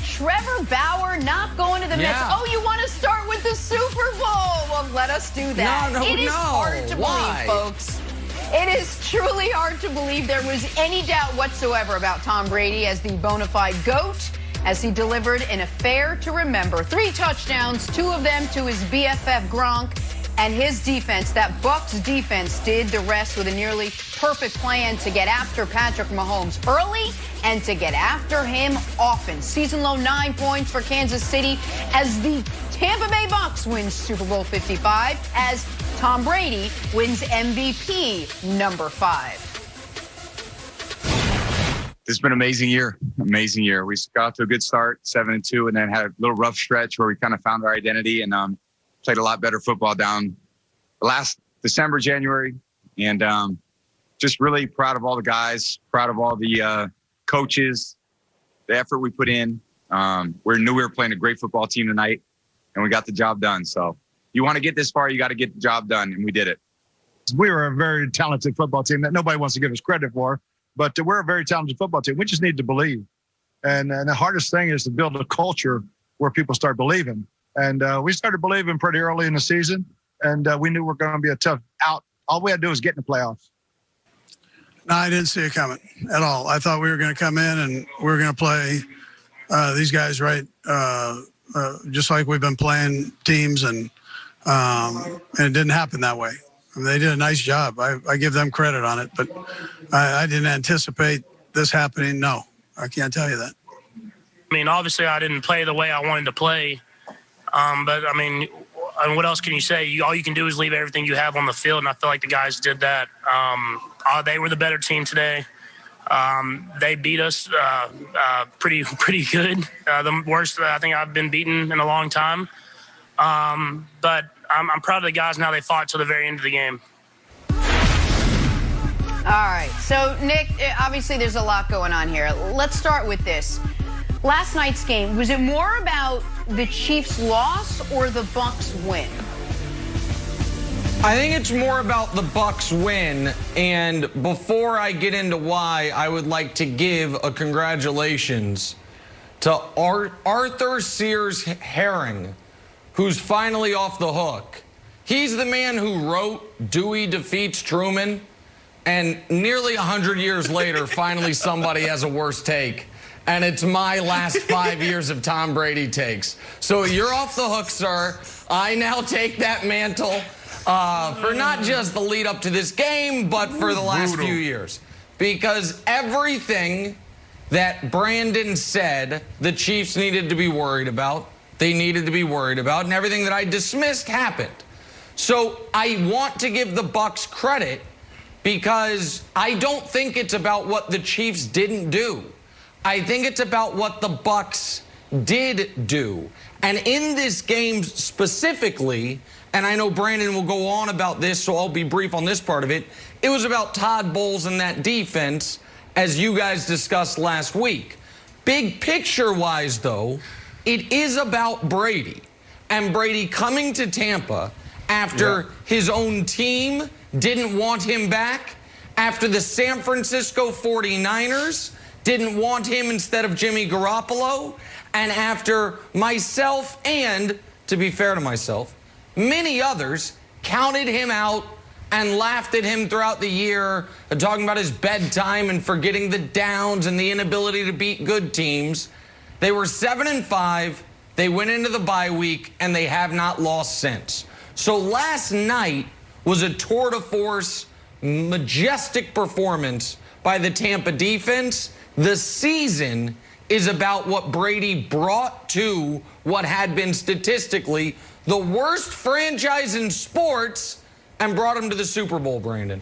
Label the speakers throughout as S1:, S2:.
S1: Trevor Bauer not going to the Mets. Oh, you want to start with the Super Bowl? Well, let us do that. It is hard to believe, folks. It is truly hard to believe there was any doubt whatsoever about Tom Brady as the bona fide GOAT, as he delivered an affair to remember. 3 touchdowns, 2 of them to his BFF Gronk, and his defense, that Bucs defense, did the rest with a nearly perfect plan to get after Patrick Mahomes early and to get after him often. Season low 9 points for Kansas City as the Tampa Bay Bucs wins Super Bowl 55 as Tom Brady wins MVP number 5.
S2: It's been an amazing year. Amazing year. We got off to a good start, 7-2, and then had a little rough stretch where we kind of found our identity and played a lot better football down last December, January. And just really proud of all the guys, proud of all the coaches, the effort we put in. We knew we were playing a great football team tonight, and we got the job done. So you want to get this far, you got to get the job done, and we did it.
S3: We were a very talented football team that nobody wants to give us credit for, but we're a very talented football team. We just need to believe. And the hardest thing is to build a culture where people start believing. And we started believing pretty early in the season, and we knew we were going to be a tough out. All we had to do was get in the playoffs.
S4: No, I didn't see it coming at all. I thought we were going to come in and we were going to play these guys right, just like we've been playing teams, and it didn't happen that way. I mean, they did a nice job. I give them credit on it, but I didn't anticipate this happening. No, I can't tell you that.
S5: I mean, obviously, I didn't play the way I wanted to play, but I mean, what else can you say? All you can do is leave everything you have on the field, and I feel like the guys did that. They were the better team today. They beat us pretty good. The worst I think I've been beaten in a long time. But I'm proud of the guys and how they fought till the very end of the game.
S1: All right. So, Nick, obviously there's a lot going on here. Let's start with this. Last night's game, was it more about the Chiefs' loss or the Bucs' win?
S6: I think it's more about the Bucs win, and before I get into why, I would like to give a congratulations to Arthur Sears Herring, who's finally off the hook. He's the man who wrote Dewey Defeats Truman, and nearly 100 years later, finally somebody has a worse take. And it's my last 5 years of Tom Brady takes. So you're off the hook, sir. I now take that mantle for not just the lead up to this game, but for the last few years. Because everything that Brandon said the Chiefs needed to be worried about, they needed to be worried about, and everything that I dismissed happened. So I want to give the Bucs credit because I don't think it's about what the Chiefs didn't do. I think it's about what the Bucs did do. And in this game specifically, and I know Brandon will go on about this, so I'll be brief on this part of it, it was about Todd Bowles and that defense, as you guys discussed last week. Big picture-wise, though, it is about Brady. And Brady coming to Tampa after his own team didn't want him back, after the San Francisco 49ers didn't want him instead of Jimmy Garoppolo, and after myself and, to be fair to myself, many others counted him out and laughed at him throughout the year, talking about his bedtime and forgetting the downs and the inability to beat good teams. They were 7-5, they went into the bye week, and they have not lost since. So last night was a tour de force, majestic performance by the Tampa defense. The season is about what Brady brought to what had been statistically the worst franchise in sports and brought him to the Super Bowl, Brandon.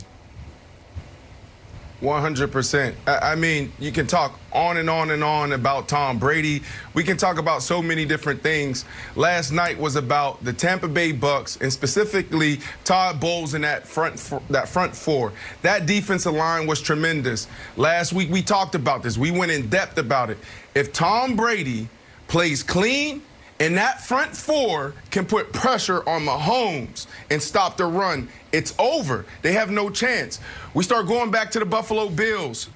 S7: 100%. I mean, you can talk on and on and on about Tom Brady. We can talk about so many different things. Last night was about the Tampa Bay Bucs and specifically Todd Bowles in that front four. That defensive line was tremendous. Last week we talked about this. We went in depth about it. If Tom Brady plays clean and that front four can put pressure on Mahomes and stop the run, it's over. They have no chance. We start going back to the Buffalo Bills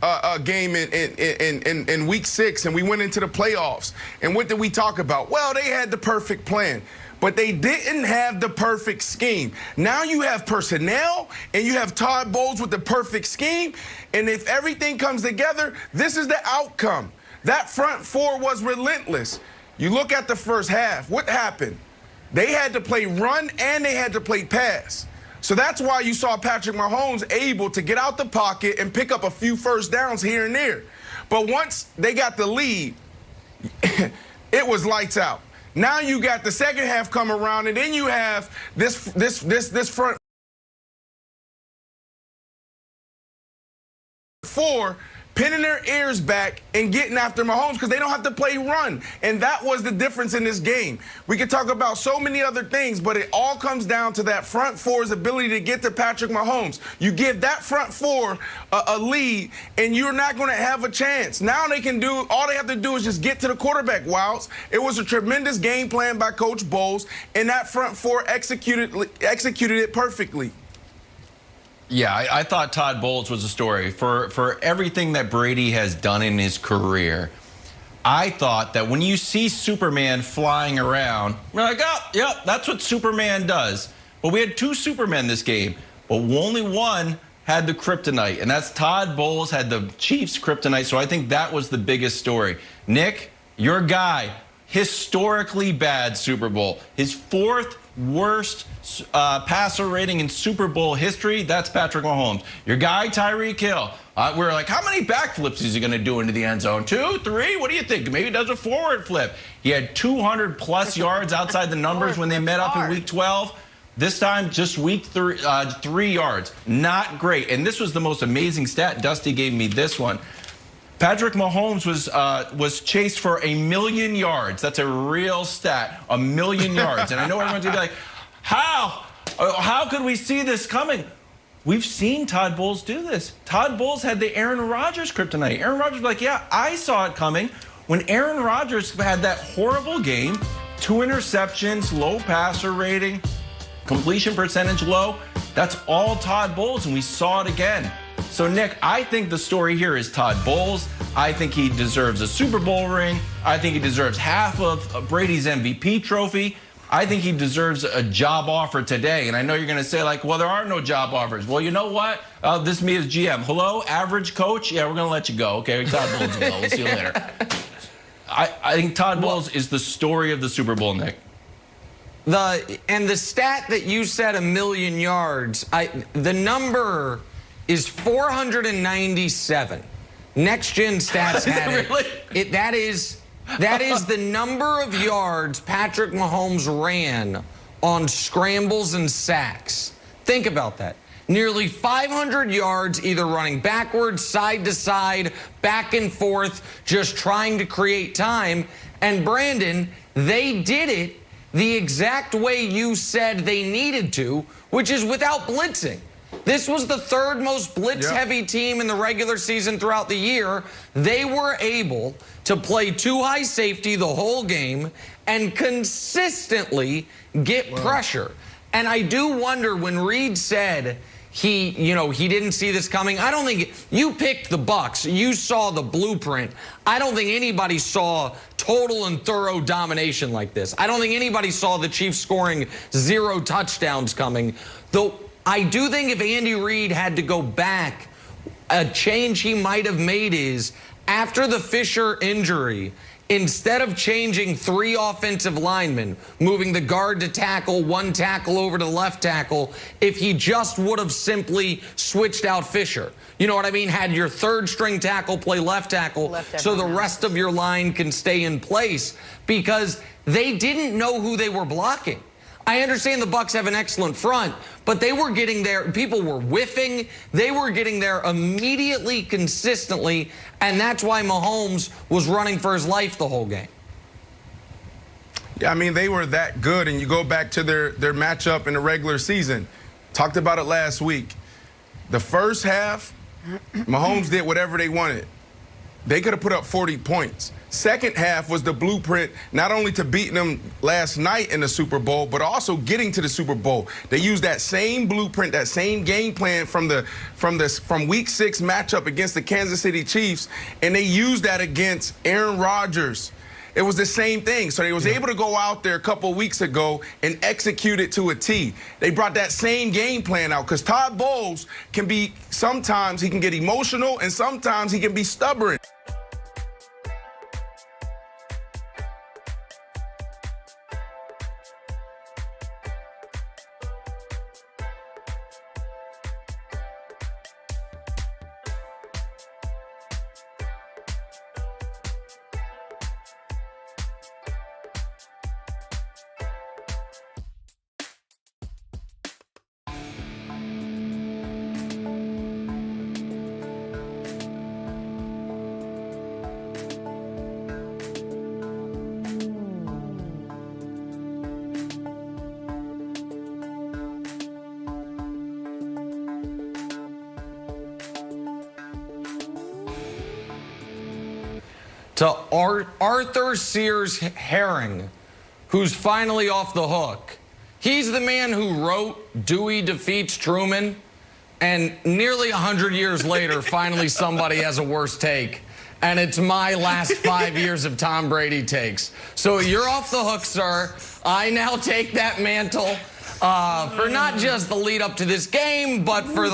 S7: game in Week 6, and we went into the playoffs. And what did we talk about? Well, they had the perfect plan, but they didn't have the perfect scheme. Now you have personnel, and you have Todd Bowles with the perfect scheme, and if everything comes together, this is the outcome. That front four was relentless. You look at the first half, what happened? They had to play run and they had to play pass. So that's why you saw Patrick Mahomes able to get out the pocket and pick up a few first downs here and there. But once they got the lead, it was lights out. Now you got the second half come around, and then you have this front four pinning their ears back and getting after Mahomes because they don't have to play run. And that was the difference in this game. We could talk about so many other things, but it all comes down to that front four's ability to get to Patrick Mahomes. You give that front four a lead, and you're not going to have a chance. Now they can do, all they have to do is just get to the quarterback. Wilds. It was a tremendous game plan by Coach Bowles, and that front four executed it perfectly.
S8: Yeah, I thought Todd Bowles was a story. For everything that Brady has done in his career, I thought that when you see Superman flying around, you're like, oh, yep, that's what Superman does. But we had two Supermen this game, but only one had the kryptonite, and that's Todd Bowles had the Chiefs' kryptonite, so I think that was the biggest story. Nick, your guy, historically bad Super Bowl. His fourth worst passer rating in Super Bowl history, that's Patrick Mahomes. Your guy, Tyreek Hill, we're like, how many backflips is he going to do into the end zone? 2, 3? What do you think? Maybe he does a forward flip. He had 200-plus yards outside the numbers when they met up in Week 12. This time, just Week 3 yards. Not great. And this was the most amazing stat. Dusty gave me this one. Patrick Mahomes was chased for 1,000,000 yards. That's a real stat, 1,000,000 yards. And I know everyone's gonna be like, how could we see this coming? We've seen Todd Bowles do this. Todd Bowles had the Aaron Rodgers kryptonite. Aaron Rodgers was like, yeah, I saw it coming. When Aaron Rodgers had that horrible game, 2 interceptions, low passer rating, completion percentage low, that's all Todd Bowles, and we saw it again. So, Nick, I think the story here is Todd Bowles. I think he deserves a Super Bowl ring. I think he deserves half of Brady's MVP trophy. I think he deserves a job offer today. And I know you're going to say, like, well, there are no job offers. Well, you know what? This is me as GM. Hello, average coach? Yeah, we're going to let you go. Okay, Todd Bowles will go. We'll see you later. I think Todd Bowles is the story of the Super Bowl, Nick.
S6: And the stat that you said, 1,000,000 yards, the number is 497. Next Gen Stats had it.
S8: Really?
S6: That is the number of yards Patrick Mahomes ran on scrambles and sacks. Think about that. Nearly 500 yards either running backwards, side to side, back and forth, just trying to create time. And Brandon, they did it the exact way you said they needed to, which is without blitzing. This was the third most blitz-heavy team in the regular season throughout the year. They were able to play 2 high safety the whole game and consistently get pressure. And I do wonder when Reed said he didn't see this coming. I don't think you picked the Bucs. You saw the blueprint. I don't think anybody saw total and thorough domination like this. I don't think anybody saw the Chiefs scoring 0 touchdowns coming. Though I do think if Andy Reid had to go back, a change he might have made is after the Fisher injury, instead of changing 3 offensive linemen, moving the guard to tackle, 1 tackle over to the left tackle, if he just would have simply switched out Fisher. You know what I mean? Had your 3rd string tackle play left tackle so the rest of your line can stay in place, because they didn't know who they were blocking. I understand the Bucs have an excellent front, but they were getting there. People were whiffing. They were getting there immediately, consistently, and that's why Mahomes was running for his life the whole game.
S7: Yeah, I mean, they were that good, and you go back to their matchup in the regular season. Talked about it last week. The first half, Mahomes did whatever they wanted. they could have put up 40 points. Second half was the blueprint, not only to beat them last night in the Super Bowl, but also getting to the Super Bowl. They used that same blueprint, that same game plan from Week 6 matchup against the Kansas City Chiefs, and they used that against Aaron Rodgers. It was the same thing. So they was able to go out there a couple of weeks ago and execute it to a T. They brought that same game plan out because Todd Bowles can be, sometimes he can get emotional and sometimes he can be stubborn.
S6: To Arthur Sears Herring, who's finally off the hook. He's the man who wrote Dewey Defeats Truman, and nearly 100 years later, finally somebody has a worse take. And it's my last 5 years of Tom Brady takes. So you're off the hook, sir. I now take that mantle for not just the lead up to this game, but for the